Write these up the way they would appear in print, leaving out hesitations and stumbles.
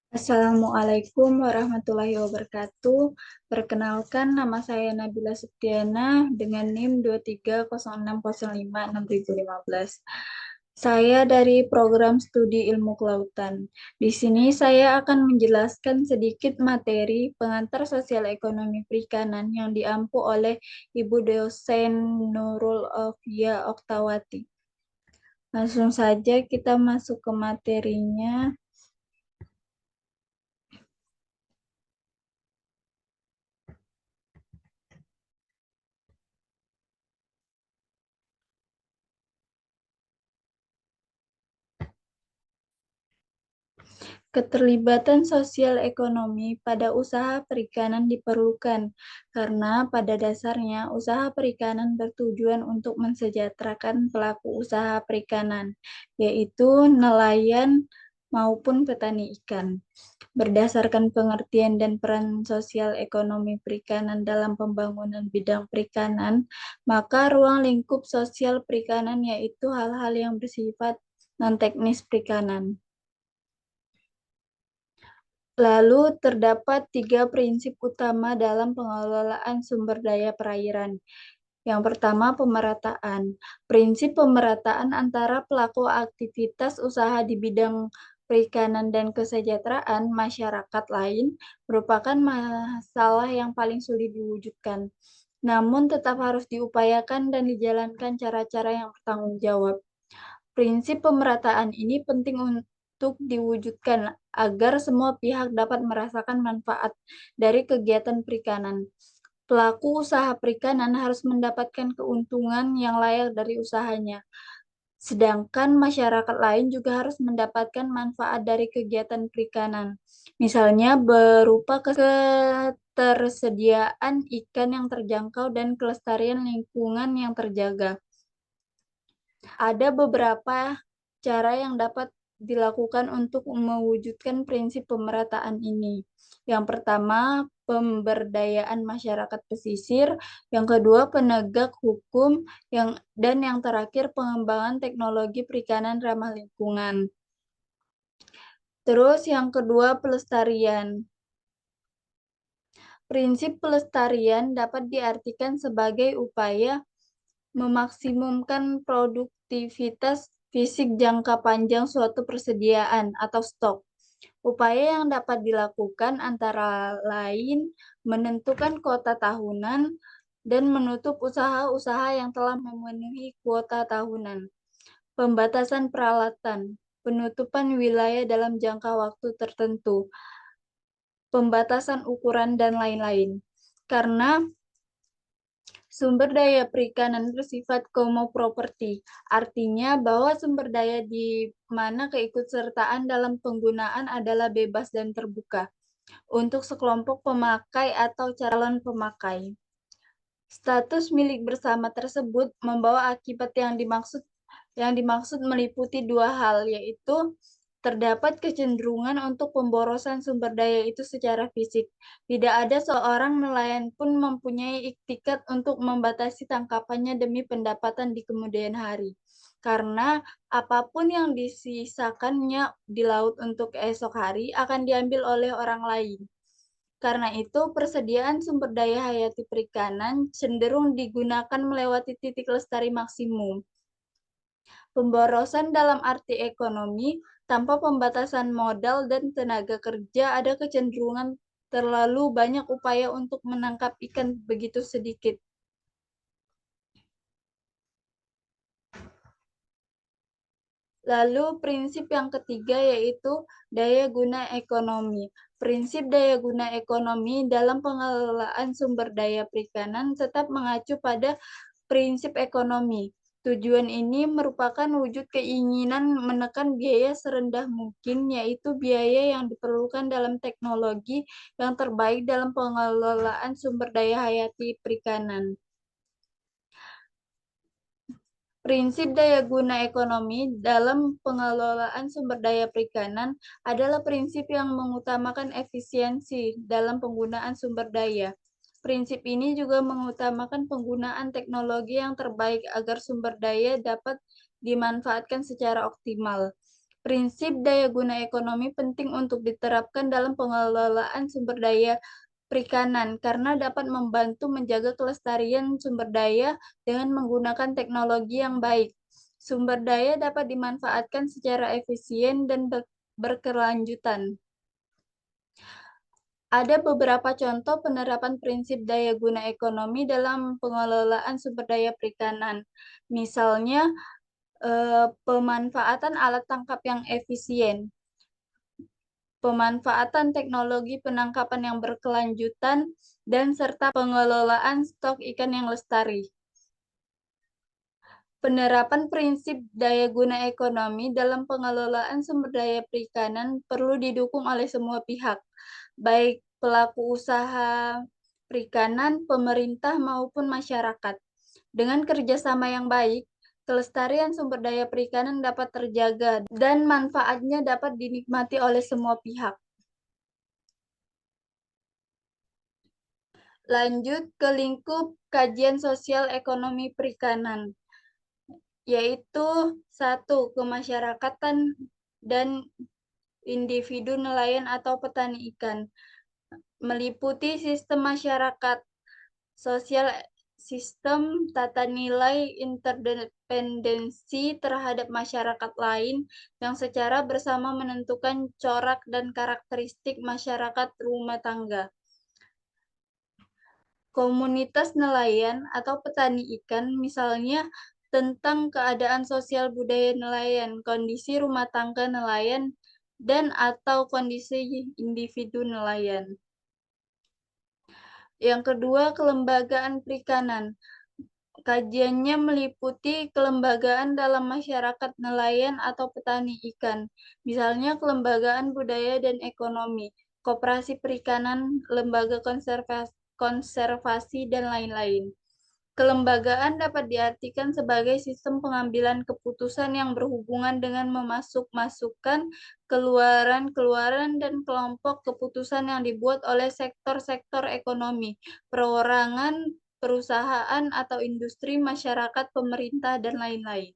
Assalamualaikum warahmatullahi wabarakatuh. Perkenalkan, nama saya Nabila Septiana dengan NIM 2306056.015. Saya dari program studi ilmu kelautan. Di sini saya akan menjelaskan sedikit materi pengantar sosial ekonomi perikanan yang diampu oleh Ibu dosen Nurul Alfia Oktawati. Langsung saja kita masuk ke materinya. Keterlibatan sosial ekonomi pada usaha perikanan diperlukan karena pada dasarnya usaha perikanan bertujuan untuk mensejahterakan pelaku usaha perikanan, yaitu nelayan maupun petani ikan. Berdasarkan pengertian dan peran sosial ekonomi perikanan dalam pembangunan bidang perikanan, maka ruang lingkup sosial perikanan yaitu hal-hal yang bersifat non-teknis perikanan. Lalu terdapat 3 prinsip utama dalam pengelolaan sumber daya perairan. Yang pertama, pemerataan. Prinsip pemerataan antara pelaku aktivitas usaha di bidang perikanan dan kesejahteraan masyarakat lain merupakan masalah yang paling sulit diwujudkan. Namun tetap harus diupayakan dan dijalankan cara-cara yang bertanggung jawab. Prinsip pemerataan ini penting untuk diwujudkan agar semua pihak dapat merasakan manfaat dari kegiatan perikanan. Pelaku usaha perikanan harus mendapatkan keuntungan yang layak dari usahanya, sedangkan masyarakat lain juga harus mendapatkan manfaat dari kegiatan perikanan, misalnya berupa ketersediaan ikan yang terjangkau dan kelestarian lingkungan yang terjaga. Ada beberapa cara yang dapat dilakukan untuk mewujudkan prinsip pemerataan ini. Yang pertama, pemberdayaan masyarakat pesisir, yang kedua, penegak hukum, dan yang terakhir, pengembangan teknologi perikanan ramah lingkungan. Terus yang kedua, pelestarian. Prinsip pelestarian dapat diartikan sebagai upaya memaksimumkan produktivitas fisik jangka panjang suatu persediaan atau stok. Upaya yang dapat dilakukan antara lain menentukan kuota tahunan dan menutup usaha-usaha yang telah memenuhi kuota tahunan. Pembatasan peralatan, penutupan wilayah dalam jangka waktu tertentu, pembatasan ukuran, dan lain-lain. Karena sumber daya perikanan bersifat komoproperti, artinya bahwa sumber daya di mana keikutsertaan dalam penggunaan adalah bebas dan terbuka untuk sekelompok pemakai atau calon pemakai. Status milik bersama tersebut membawa akibat yang dimaksud meliputi dua hal, yaitu terdapat kecenderungan untuk pemborosan sumber daya itu secara fisik. Tidak ada seorang nelayan pun mempunyai iktikat untuk membatasi tangkapannya demi pendapatan di kemudian hari. Karena apapun yang disisakannya di laut untuk esok hari akan diambil oleh orang lain. Karena itu, persediaan sumber daya hayati perikanan cenderung digunakan melewati titik lestari maksimum. Pemborosan dalam arti ekonomi, tanpa pembatasan modal dan tenaga kerja, ada kecenderungan terlalu banyak upaya untuk menangkap ikan begitu sedikit. Lalu prinsip yang ketiga yaitu daya guna ekonomi. Prinsip daya guna ekonomi dalam pengelolaan sumber daya perikanan tetap mengacu pada prinsip ekonomi. Tujuan ini merupakan wujud keinginan menekan biaya serendah mungkin, yaitu biaya yang diperlukan dalam teknologi yang terbaik dalam pengelolaan sumber daya hayati perikanan. Prinsip daya guna ekonomi dalam pengelolaan sumber daya perikanan adalah prinsip yang mengutamakan efisiensi dalam penggunaan sumber daya. Prinsip ini juga mengutamakan penggunaan teknologi yang terbaik agar sumber daya dapat dimanfaatkan secara optimal. Prinsip daya guna ekonomi penting untuk diterapkan dalam pengelolaan sumber daya perikanan karena dapat membantu menjaga kelestarian sumber daya dengan menggunakan teknologi yang baik. Sumber daya dapat dimanfaatkan secara efisien dan berkelanjutan. Ada beberapa contoh penerapan prinsip daya guna ekonomi dalam pengelolaan sumber daya perikanan. Misalnya, pemanfaatan alat tangkap yang efisien, pemanfaatan teknologi penangkapan yang berkelanjutan, dan serta pengelolaan stok ikan yang lestari. Penerapan prinsip daya guna ekonomi dalam pengelolaan sumber daya perikanan perlu didukung oleh semua pihak, baik pelaku usaha perikanan, pemerintah, maupun masyarakat. Dengan kerjasama yang baik, kelestarian sumber daya perikanan dapat terjaga dan manfaatnya dapat dinikmati oleh semua pihak. Lanjut ke lingkup kajian sosial ekonomi perikanan, yaitu 1. Kemasyarakatan dan individu nelayan atau petani ikan, meliputi sistem masyarakat, sosial, sistem tata nilai interdependensi terhadap masyarakat lain yang secara bersama menentukan corak dan karakteristik masyarakat rumah tangga. Komunitas nelayan atau petani ikan, misalnya tentang keadaan sosial budaya nelayan, kondisi rumah tangga nelayan, dan atau kondisi individu nelayan. Yang kedua, kelembagaan perikanan. Kajiannya meliputi kelembagaan dalam masyarakat nelayan atau petani ikan, misalnya kelembagaan budaya dan ekonomi, koperasi perikanan, lembaga konservasi, dan lain-lain. Kelembagaan dapat diartikan sebagai sistem pengambilan keputusan yang berhubungan dengan memasuk-masukkan keluaran-keluaran dan kelompok keputusan yang dibuat oleh sektor-sektor ekonomi, perorangan, perusahaan atau industri, masyarakat, pemerintah, dan lain-lain.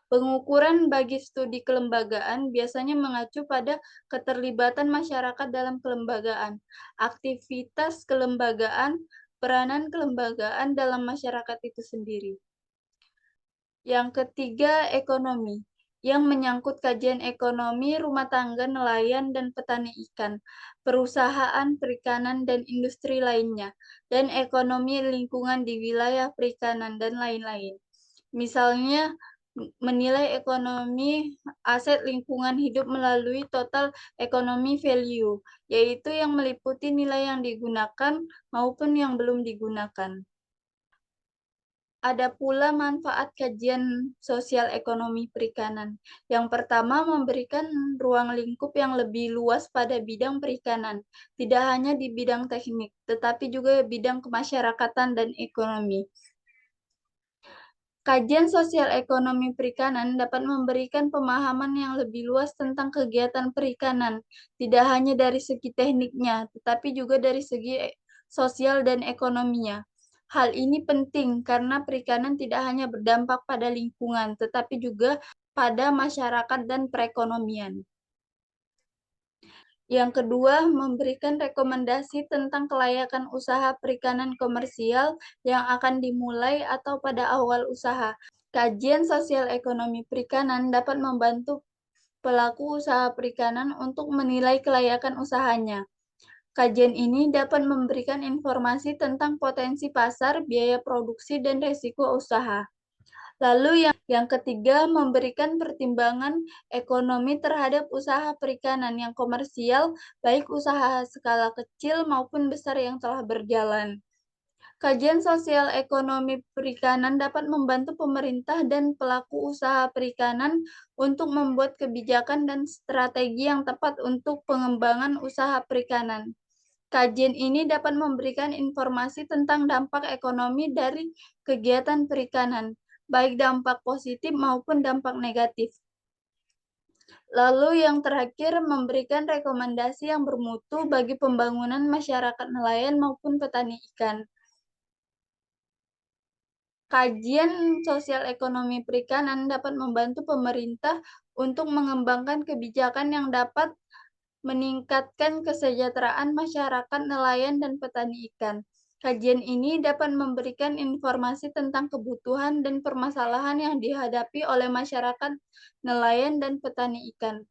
Pengukuran bagi studi kelembagaan biasanya mengacu pada keterlibatan masyarakat dalam kelembagaan, aktivitas kelembagaan, peranan kelembagaan dalam masyarakat itu sendiri. Yang ketiga, ekonomi, yang menyangkut kajian ekonomi rumah tangga nelayan dan petani ikan, perusahaan perikanan dan industri lainnya, dan ekonomi lingkungan di wilayah perikanan dan lain-lain. Misalnya, menilai ekonomi aset lingkungan hidup melalui total economy value, yaitu yang meliputi nilai yang digunakan maupun yang belum digunakan. Ada pula manfaat kajian sosial ekonomi perikanan. Yang pertama, memberikan ruang lingkup yang lebih luas pada bidang perikanan, tidak hanya di bidang teknik, tetapi juga bidang kemasyarakatan dan ekonomi. Kajian sosial ekonomi perikanan dapat memberikan pemahaman yang lebih luas tentang kegiatan perikanan, tidak hanya dari segi tekniknya, tetapi juga dari segi sosial dan ekonominya. Hal ini penting karena perikanan tidak hanya berdampak pada lingkungan, tetapi juga pada masyarakat dan perekonomian. Yang kedua, memberikan rekomendasi tentang kelayakan usaha perikanan komersial yang akan dimulai atau pada awal usaha. Kajian sosial ekonomi perikanan dapat membantu pelaku usaha perikanan untuk menilai kelayakan usahanya. Kajian ini dapat memberikan informasi tentang potensi pasar, biaya produksi, dan risiko usaha. Lalu yang ketiga, memberikan pertimbangan ekonomi terhadap usaha perikanan yang komersial, baik usaha skala kecil maupun besar yang telah berjalan. Kajian sosial ekonomi perikanan dapat membantu pemerintah dan pelaku usaha perikanan untuk membuat kebijakan dan strategi yang tepat untuk pengembangan usaha perikanan. Kajian ini dapat memberikan informasi tentang dampak ekonomi dari kegiatan perikanan, baik dampak positif maupun dampak negatif. Lalu yang terakhir, memberikan rekomendasi yang bermutu bagi pembangunan masyarakat nelayan maupun petani ikan. Kajian sosial ekonomi perikanan dapat membantu pemerintah untuk mengembangkan kebijakan yang dapat meningkatkan kesejahteraan masyarakat nelayan dan petani ikan. Kajian ini dapat memberikan informasi tentang kebutuhan dan permasalahan yang dihadapi oleh masyarakat nelayan dan petani ikan.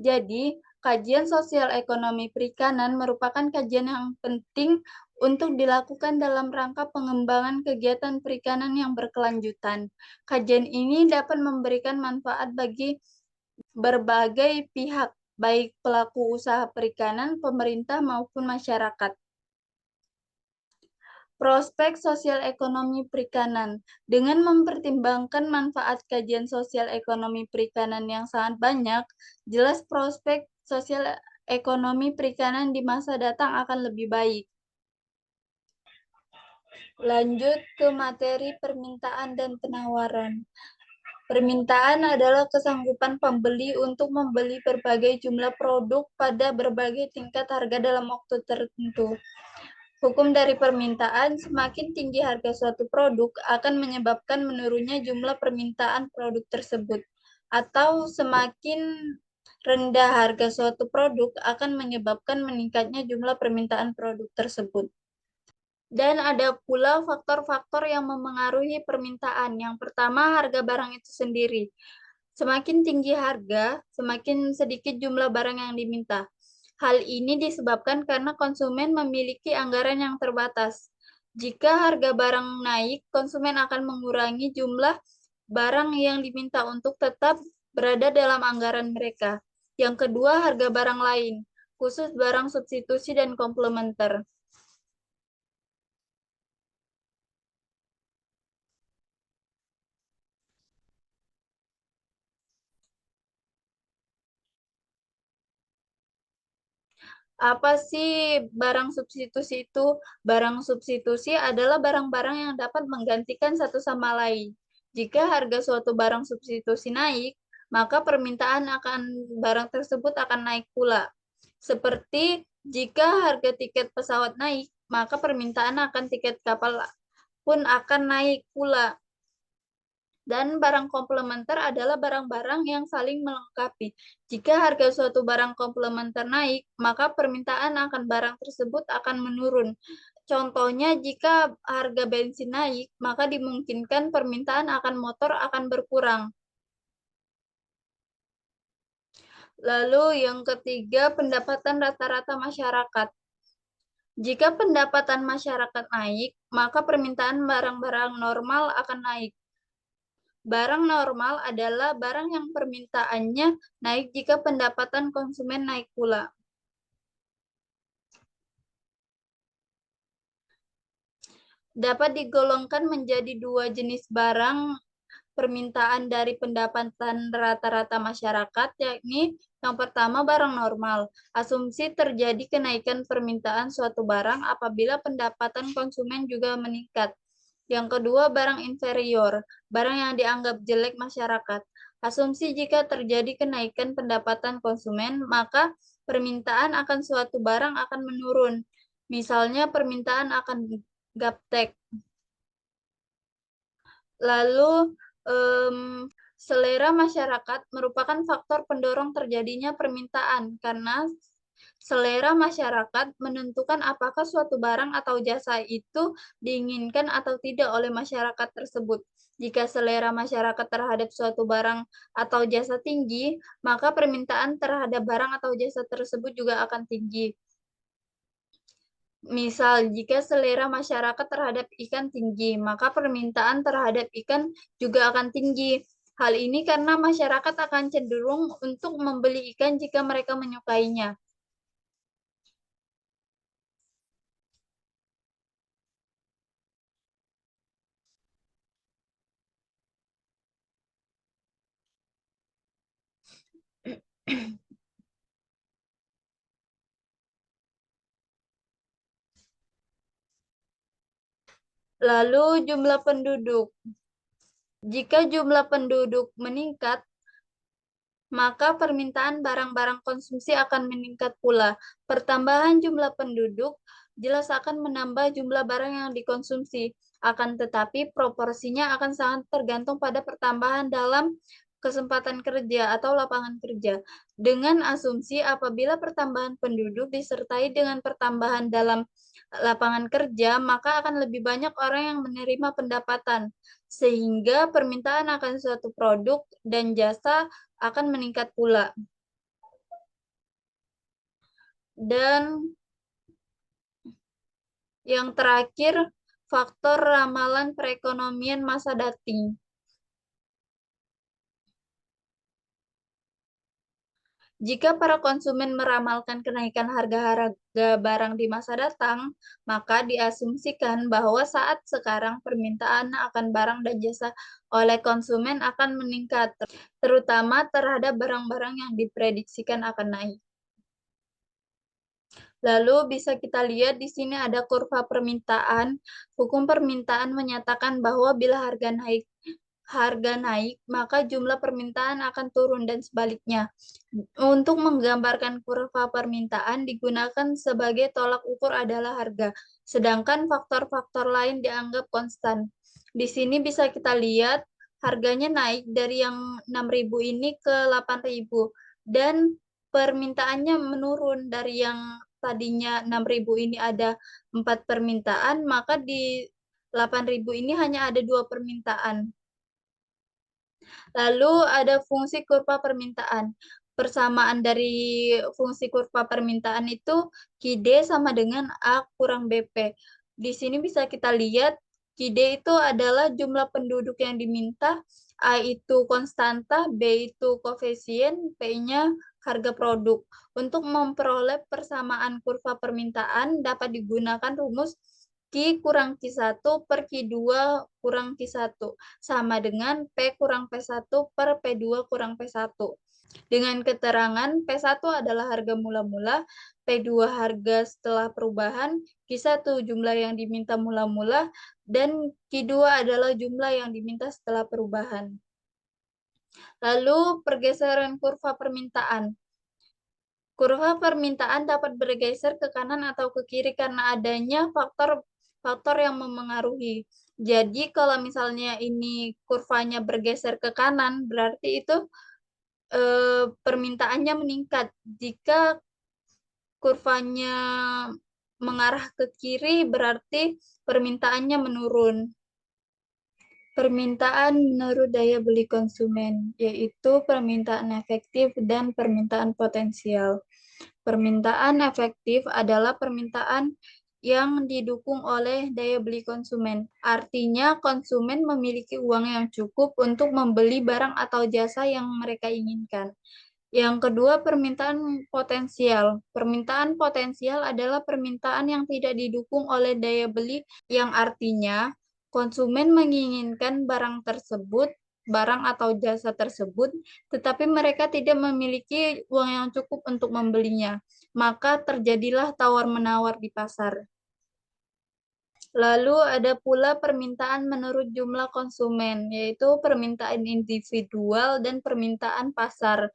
Jadi, kajian sosial ekonomi perikanan merupakan kajian yang penting untuk dilakukan dalam rangka pengembangan kegiatan perikanan yang berkelanjutan. Kajian ini dapat memberikan manfaat bagi berbagai pihak, baik pelaku usaha perikanan, pemerintah, maupun masyarakat. Prospek sosial ekonomi perikanan. Dengan mempertimbangkan manfaat kajian sosial ekonomi perikanan yang sangat banyak, jelas prospek sosial ekonomi perikanan di masa datang akan lebih baik. Lanjut ke materi permintaan dan penawaran. Permintaan adalah kesanggupan pembeli untuk membeli berbagai jumlah produk pada berbagai tingkat harga dalam waktu tertentu. Hukum dari permintaan, semakin tinggi harga suatu produk akan menyebabkan menurunnya jumlah permintaan produk tersebut, atau semakin rendah harga suatu produk akan menyebabkan meningkatnya jumlah permintaan produk tersebut. Dan ada pula faktor-faktor yang memengaruhi permintaan. Yang pertama, harga barang itu sendiri. Semakin tinggi harga, semakin sedikit jumlah barang yang diminta. Hal ini disebabkan karena konsumen memiliki anggaran yang terbatas. Jika harga barang naik, konsumen akan mengurangi jumlah barang yang diminta untuk tetap berada dalam anggaran mereka. Yang kedua, harga barang lain, khusus barang substitusi dan komplementer. Apa sih barang substitusi itu? Barang substitusi adalah barang-barang yang dapat menggantikan satu sama lain. Jika harga suatu barang substitusi naik, maka permintaan akan barang tersebut akan naik pula. Seperti jika harga tiket pesawat naik, maka permintaan akan tiket kapal pun akan naik pula. Dan barang komplementer adalah barang-barang yang saling melengkapi. Jika harga suatu barang komplementer naik, maka permintaan akan barang tersebut akan menurun. Contohnya, jika harga bensin naik, maka dimungkinkan permintaan akan motor akan berkurang. Lalu yang ketiga, pendapatan rata-rata masyarakat. Jika pendapatan masyarakat naik, maka permintaan barang-barang normal akan naik. Barang normal adalah barang yang permintaannya naik jika pendapatan konsumen naik pula. Dapat digolongkan menjadi dua jenis barang permintaan dari pendapatan rata-rata masyarakat, yakni yang pertama barang normal. Asumsi terjadi kenaikan permintaan suatu barang apabila pendapatan konsumen juga meningkat. Yang kedua, barang inferior, barang yang dianggap jelek masyarakat. Asumsi jika terjadi kenaikan pendapatan konsumen, maka permintaan akan suatu barang akan menurun. Misalnya permintaan akan gaptek. Lalu, selera masyarakat merupakan faktor pendorong terjadinya permintaan karena selera masyarakat menentukan apakah suatu barang atau jasa itu diinginkan atau tidak oleh masyarakat tersebut. Jika selera masyarakat terhadap suatu barang atau jasa tinggi, maka permintaan terhadap barang atau jasa tersebut juga akan tinggi. Misal, jika selera masyarakat terhadap ikan tinggi, maka permintaan terhadap ikan juga akan tinggi. Hal ini karena masyarakat akan cenderung untuk membeli ikan jika mereka menyukainya. Lalu jumlah penduduk. Jika jumlah penduduk meningkat, maka permintaan barang-barang konsumsi akan meningkat pula. Pertambahan jumlah penduduk jelas akan menambah jumlah barang yang dikonsumsi. Akan tetapi proporsinya akan sangat tergantung pada pertambahan dalam kesempatan kerja atau lapangan kerja. Dengan asumsi apabila pertambahan penduduk disertai dengan pertambahan dalam lapangan kerja, maka akan lebih banyak orang yang menerima pendapatan, sehingga permintaan akan suatu produk dan jasa akan meningkat pula. Dan yang terakhir, faktor ramalan perekonomian masa dating. Jika para konsumen meramalkan kenaikan harga-harga barang di masa datang, maka diasumsikan bahwa saat sekarang permintaan akan barang dan jasa oleh konsumen akan meningkat, terutama terhadap barang-barang yang diprediksikan akan naik. Lalu bisa kita lihat di sini ada kurva permintaan. Hukum permintaan menyatakan bahwa bila harga naik, maka jumlah permintaan akan turun dan sebaliknya. Untuk menggambarkan kurva permintaan digunakan sebagai tolak ukur adalah harga, sedangkan faktor-faktor lain dianggap konstan. Di sini bisa kita lihat harganya naik dari yang 6.000 ini ke 8.000 dan permintaannya menurun dari yang tadinya 6.000 ini ada 4 permintaan, maka di 8.000 ini hanya ada 2 permintaan. Lalu ada fungsi kurva permintaan. Persamaan dari fungsi kurva permintaan itu QD sama dengan A kurang BP. Di sini bisa kita lihat QD itu adalah jumlah penduduk yang diminta, A itu konstanta, B itu koefisien, P-nya harga produk. Untuk memperoleh persamaan kurva permintaan dapat digunakan rumus Q kurang Q1 per Q2 kurang Q1 sama dengan P kurang P1 per P2 kurang P1. Dengan keterangan P1 adalah harga mula-mula, P2 harga setelah perubahan, Q1 jumlah yang diminta mula-mula, dan Q2 adalah jumlah yang diminta setelah perubahan. Lalu pergeseran kurva permintaan. Kurva permintaan dapat bergeser ke kanan atau ke kiri karena adanya faktor yang memengaruhi. Jadi kalau misalnya ini kurvanya bergeser ke kanan, berarti itu permintaannya meningkat. Jika kurvanya mengarah ke kiri, berarti permintaannya menurun. Permintaan menurut daya beli konsumen, yaitu permintaan efektif dan permintaan potensial. Permintaan efektif adalah permintaan yang didukung oleh daya beli konsumen. Artinya, konsumen memiliki uang yang cukup untuk membeli barang atau jasa yang mereka inginkan. Yang kedua, permintaan potensial. Permintaan potensial adalah permintaan yang tidak didukung oleh daya beli, yang artinya konsumen menginginkan barang tersebut, barang atau jasa tersebut, tetapi mereka tidak memiliki uang yang cukup untuk membelinya. Maka terjadilah tawar-menawar di pasar. Lalu ada pula permintaan menurut jumlah konsumen, yaitu permintaan individual dan permintaan pasar.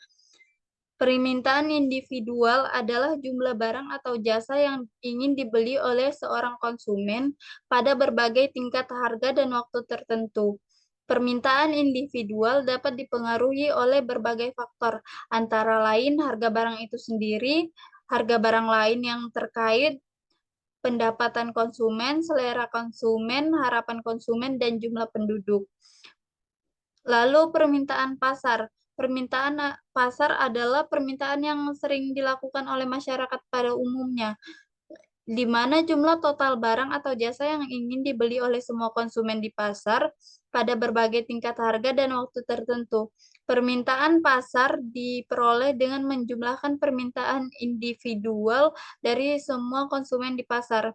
Permintaan individual adalah jumlah barang atau jasa yang ingin dibeli oleh seorang konsumen pada berbagai tingkat harga dan waktu tertentu. Permintaan individual dapat dipengaruhi oleh berbagai faktor, antara lain harga barang itu sendiri, harga barang lain yang terkait, pendapatan konsumen, selera konsumen, harapan konsumen, dan jumlah penduduk. Lalu permintaan pasar. Permintaan pasar adalah permintaan yang sering dilakukan oleh masyarakat pada umumnya, di mana jumlah total barang atau jasa yang ingin dibeli oleh semua konsumen di pasar pada berbagai tingkat harga dan waktu tertentu. Permintaan pasar diperoleh dengan menjumlahkan permintaan individual dari semua konsumen di pasar.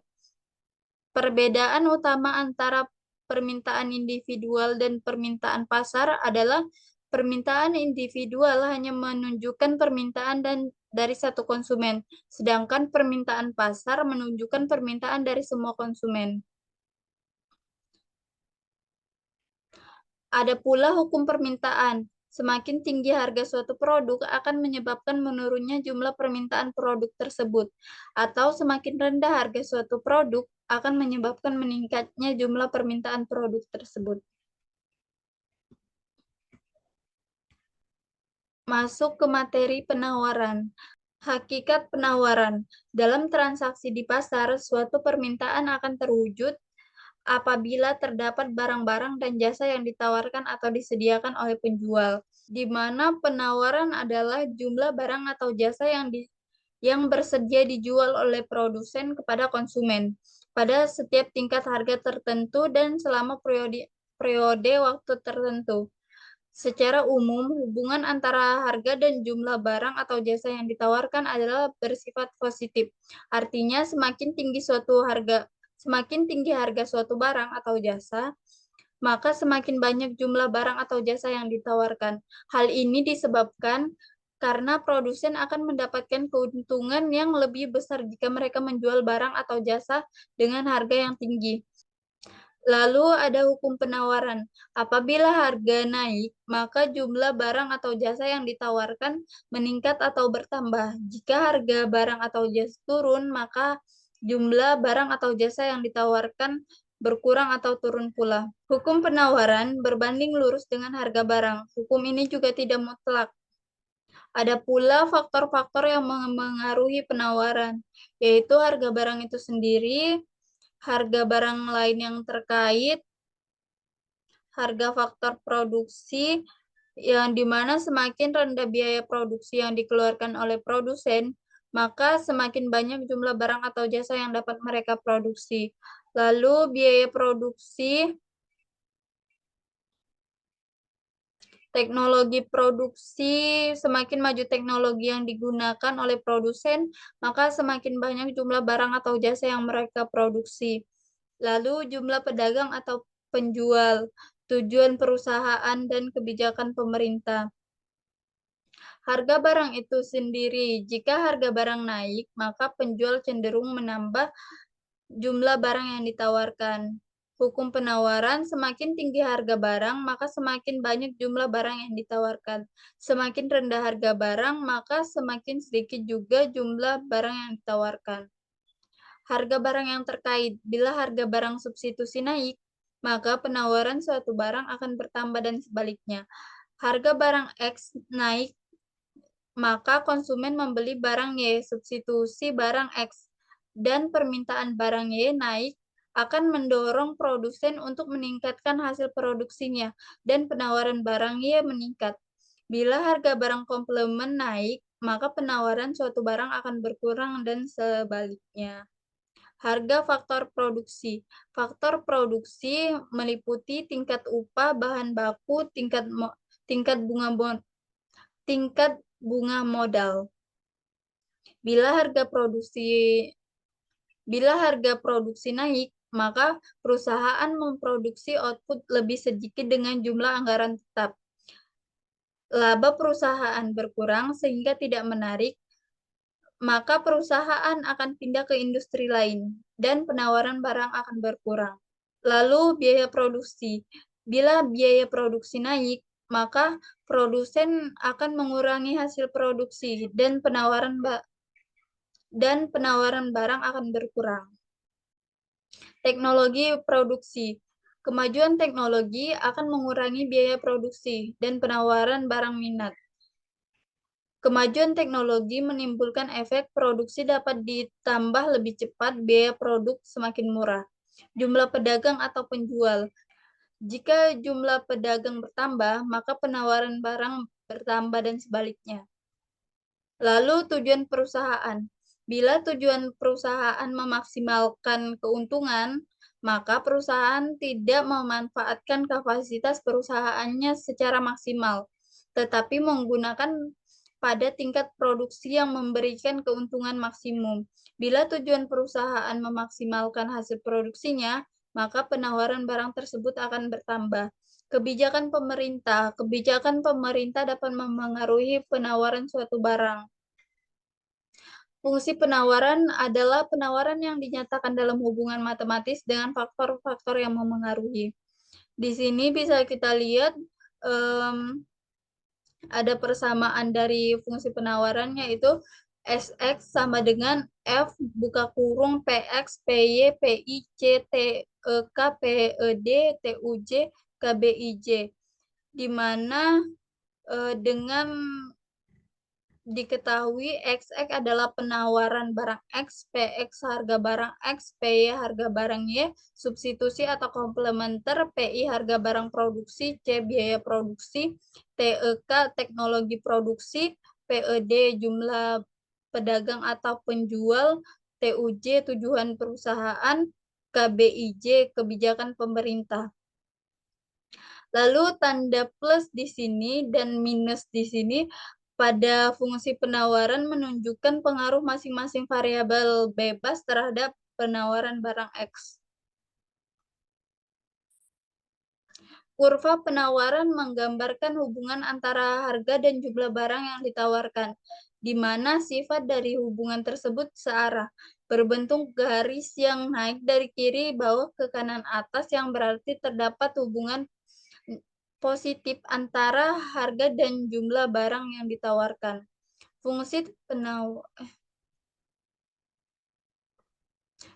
Perbedaan utama antara permintaan individual dan permintaan pasar adalah permintaan individual hanya menunjukkan permintaan dari satu konsumen, sedangkan permintaan pasar menunjukkan permintaan dari semua konsumen. Ada pula hukum permintaan. Semakin tinggi harga suatu produk akan menyebabkan menurunnya jumlah permintaan produk tersebut, atau semakin rendah harga suatu produk akan menyebabkan meningkatnya jumlah permintaan produk tersebut. Masuk ke materi penawaran. Hakikat penawaran. Dalam transaksi di pasar, suatu permintaan akan terwujud apabila terdapat barang-barang dan jasa yang ditawarkan atau disediakan oleh penjual, di mana penawaran adalah jumlah barang atau jasa yang bersedia dijual oleh produsen kepada konsumen pada setiap tingkat harga tertentu dan selama periode waktu tertentu. Secara umum, hubungan antara harga dan jumlah barang atau jasa yang ditawarkan adalah bersifat positif. Artinya, semakin tinggi harga suatu barang atau jasa, maka semakin banyak jumlah barang atau jasa yang ditawarkan. Hal ini disebabkan karena produsen akan mendapatkan keuntungan yang lebih besar jika mereka menjual barang atau jasa dengan harga yang tinggi. Lalu ada hukum penawaran. Apabila harga naik, maka jumlah barang atau jasa yang ditawarkan meningkat atau bertambah. Jika harga barang atau jasa turun, maka jumlah barang atau jasa yang ditawarkan berkurang atau turun pula. Hukum penawaran berbanding lurus dengan harga barang. Hukum ini juga tidak mutlak. Ada pula faktor-faktor yang mengaruhi penawaran, yaitu harga barang itu sendiri, harga barang lain yang terkait, harga faktor produksi, yang dimana semakin rendah biaya produksi yang dikeluarkan oleh produsen, maka semakin banyak jumlah barang atau jasa yang dapat mereka produksi. Lalu biaya produksi, teknologi produksi, semakin maju teknologi yang digunakan oleh produsen, maka semakin banyak jumlah barang atau jasa yang mereka produksi. Lalu jumlah pedagang atau penjual, tujuan perusahaan dan kebijakan pemerintah. Harga barang itu sendiri, jika harga barang naik, maka penjual cenderung menambah jumlah barang yang ditawarkan. Hukum penawaran, semakin tinggi harga barang, maka semakin banyak jumlah barang yang ditawarkan. Semakin rendah harga barang, maka semakin sedikit juga jumlah barang yang ditawarkan. Harga barang yang terkait, bila harga barang substitusi naik, maka penawaran suatu barang akan bertambah dan sebaliknya. Harga barang X naik, maka konsumen membeli barang Y substitusi barang X, dan permintaan barang Y naik akan mendorong produsen untuk meningkatkan hasil produksinya, dan penawaran barang Y meningkat. Bila harga barang komplement naik, maka penawaran suatu barang akan berkurang dan sebaliknya. Harga faktor produksi. Faktor produksi meliputi tingkat upah bahan baku, tingkat bunga modal. Bila harga produksi naik, maka perusahaan memproduksi output lebih sedikit dengan jumlah anggaran tetap. Laba perusahaan berkurang sehingga tidak menarik, maka perusahaan akan pindah ke industri lain dan penawaran barang akan berkurang. Lalu biaya produksi. Bila biaya produksi naik, maka produsen akan mengurangi hasil produksi dan penawaran barang akan berkurang. Teknologi produksi. Kemajuan teknologi akan mengurangi biaya produksi dan penawaran barang minat. Kemajuan teknologi menimbulkan efek produksi dapat ditambah lebih cepat, biaya produk semakin murah. Jumlah pedagang atau penjual. Jika jumlah pedagang bertambah, maka penawaran barang bertambah dan sebaliknya. Lalu tujuan perusahaan. Bila tujuan perusahaan memaksimalkan keuntungan, maka perusahaan tidak memanfaatkan kapasitas perusahaannya secara maksimal, tetapi menggunakan pada tingkat produksi yang memberikan keuntungan maksimum. Bila tujuan perusahaan memaksimalkan hasil produksinya, maka penawaran barang tersebut akan bertambah. Kebijakan pemerintah dapat memengaruhi penawaran suatu barang. Fungsi penawaran adalah penawaran yang dinyatakan dalam hubungan matematis dengan faktor-faktor yang memengaruhi. Di sini bisa kita lihat ada persamaan dari fungsi penawaran, yaitu SX sama dengan F buka kurung PX, PY, PIC, TEK, PED, TUJ, KBIJ. Di mana dengan diketahui XX adalah penawaran barang X, PX harga barang X, PY harga barang Y, substitusi atau komplementer, PI harga barang produksi, C biaya produksi, TEK teknologi produksi, PED jumlah pedagang atau penjual, TUJ tujuan perusahaan, KBIJ kebijakan pemerintah. Lalu tanda plus di sini dan minus di sini pada fungsi penawaran menunjukkan pengaruh masing-masing variabel bebas terhadap penawaran barang X. Kurva penawaran menggambarkan hubungan antara harga dan jumlah barang yang ditawarkan, di mana sifat dari hubungan tersebut searah, berbentuk garis yang naik dari kiri bawah ke kanan atas yang berarti terdapat hubungan positif antara harga dan jumlah barang yang ditawarkan. Fungsi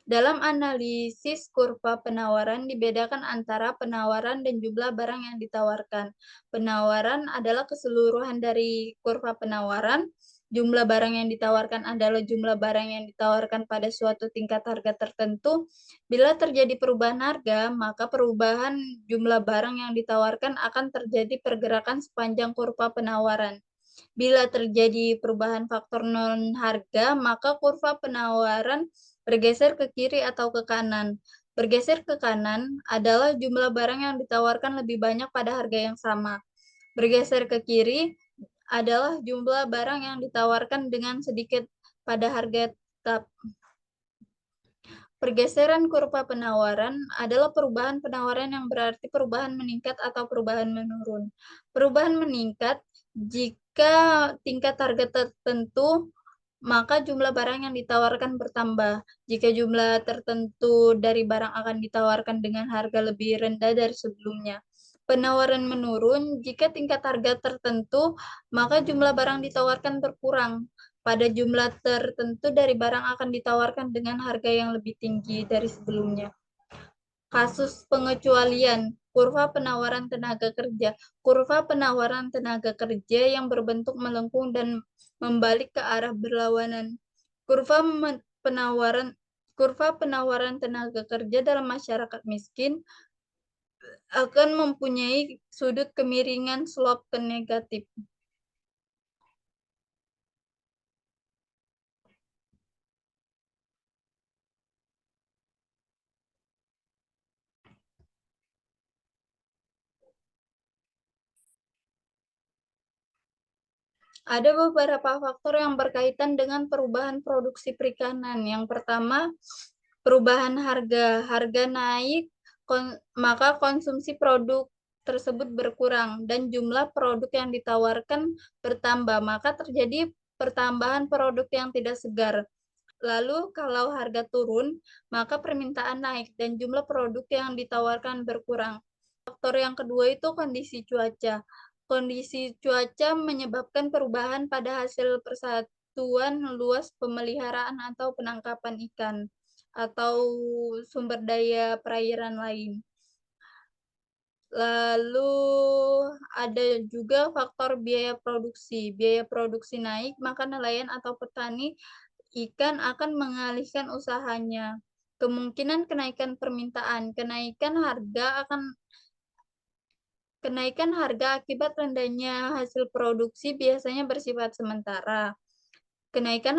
Dalam analisis kurva penawaran dibedakan antara penawaran dan jumlah barang yang ditawarkan. Penawaran adalah keseluruhan dari kurva penawaran. Jumlah barang yang ditawarkan adalah jumlah barang yang ditawarkan pada suatu tingkat harga tertentu. Bila terjadi perubahan harga, maka perubahan jumlah barang yang ditawarkan akan terjadi pergerakan sepanjang kurva penawaran. Bila terjadi perubahan faktor non-harga, maka kurva penawaran bergeser ke kiri atau ke kanan. Bergeser ke kanan adalah jumlah barang yang ditawarkan lebih banyak pada harga yang sama. Bergeser ke kiri adalah jumlah barang yang ditawarkan dengan sedikit pada harga tetap. Pergeseran kurva penawaran adalah perubahan penawaran yang berarti perubahan meningkat atau perubahan menurun. Perubahan meningkat jika tingkat harga tertentu, maka jumlah barang yang ditawarkan bertambah. Jika jumlah tertentu dari barang akan ditawarkan dengan harga lebih rendah dari sebelumnya. Penawaran menurun jika tingkat harga tertentu, maka jumlah barang ditawarkan berkurang. Pada jumlah tertentu dari barang akan ditawarkan dengan harga yang lebih tinggi dari sebelumnya. Kasus pengecualian, kurva penawaran tenaga kerja. Kurva penawaran tenaga kerja yang berbentuk melengkung dan membalik ke arah berlawanan. Kurva penawaran tenaga kerja dalam masyarakat miskin akan mempunyai sudut kemiringan slope ke negatif. Ada beberapa faktor yang berkaitan dengan perubahan produksi perikanan. Yang pertama, perubahan harga. Harga naik, maka konsumsi produk tersebut berkurang dan jumlah produk yang ditawarkan bertambah, maka terjadi pertambahan produk yang tidak segar. Lalu kalau harga turun, maka permintaan naik dan jumlah produk yang ditawarkan berkurang. Faktor yang kedua itu kondisi cuaca. Kondisi cuaca menyebabkan perubahan pada hasil persatuan luas pemeliharaan atau penangkapan ikan atau sumber daya perairan lain. Lalu ada juga faktor biaya produksi. Biaya produksi naik, maka nelayan atau petani ikan akan mengalihkan usahanya. Kemungkinan kenaikan permintaan, kenaikan harga akibat rendahnya hasil produksi biasanya bersifat sementara. Kenaikan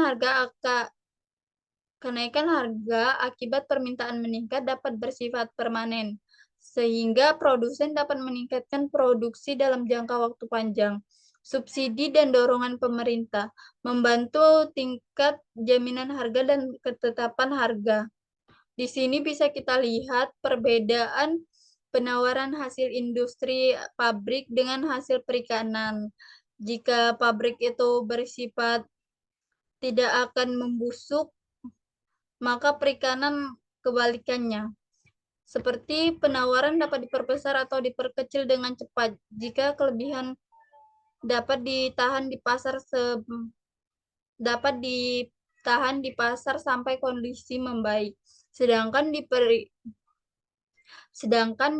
harga akibat permintaan meningkat dapat bersifat permanen, sehingga produsen dapat meningkatkan produksi dalam jangka waktu panjang. Subsidi dan dorongan pemerintah membantu tingkat jaminan harga dan ketetapan harga. Di sini bisa kita lihat perbedaan penawaran hasil industri pabrik dengan hasil perikanan. Jika pabrik itu bersifat tidak akan membusuk, maka perikanan kebalikannya. Seperti penawaran dapat diperbesar atau diperkecil dengan cepat. Jika kelebihan dapat ditahan di pasar dapat ditahan di pasar sampai kondisi membaik. Sedangkan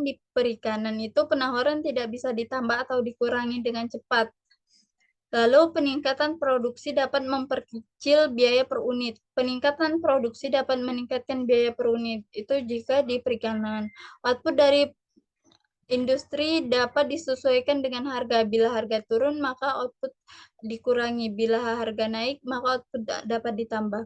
di perikanan itu penawaran tidak bisa ditambah atau dikurangi dengan cepat. Lalu peningkatan produksi dapat memperkecil biaya per unit. Peningkatan produksi dapat meningkatkan biaya per unit. Itu jika di perikanan. Output dari industri dapat disesuaikan dengan harga. Bila harga turun, maka output dikurangi. Bila harga naik, maka output dapat ditambah.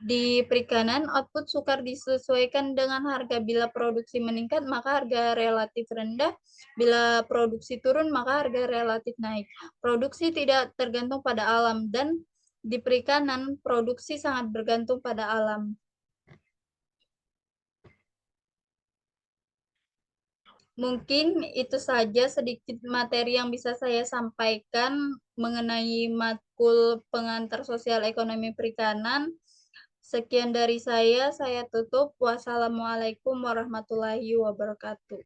Di perikanan, output sukar disesuaikan dengan harga. Bila produksi meningkat, maka harga relatif rendah. Bila produksi turun, maka harga relatif naik. Produksi tidak tergantung pada alam, dan di perikanan, produksi sangat bergantung pada alam. Mungkin itu saja sedikit materi yang bisa saya sampaikan mengenai matkul pengantar sosial ekonomi perikanan. Sekian dari saya tutup. Wassalamualaikum warahmatullahi wabarakatuh.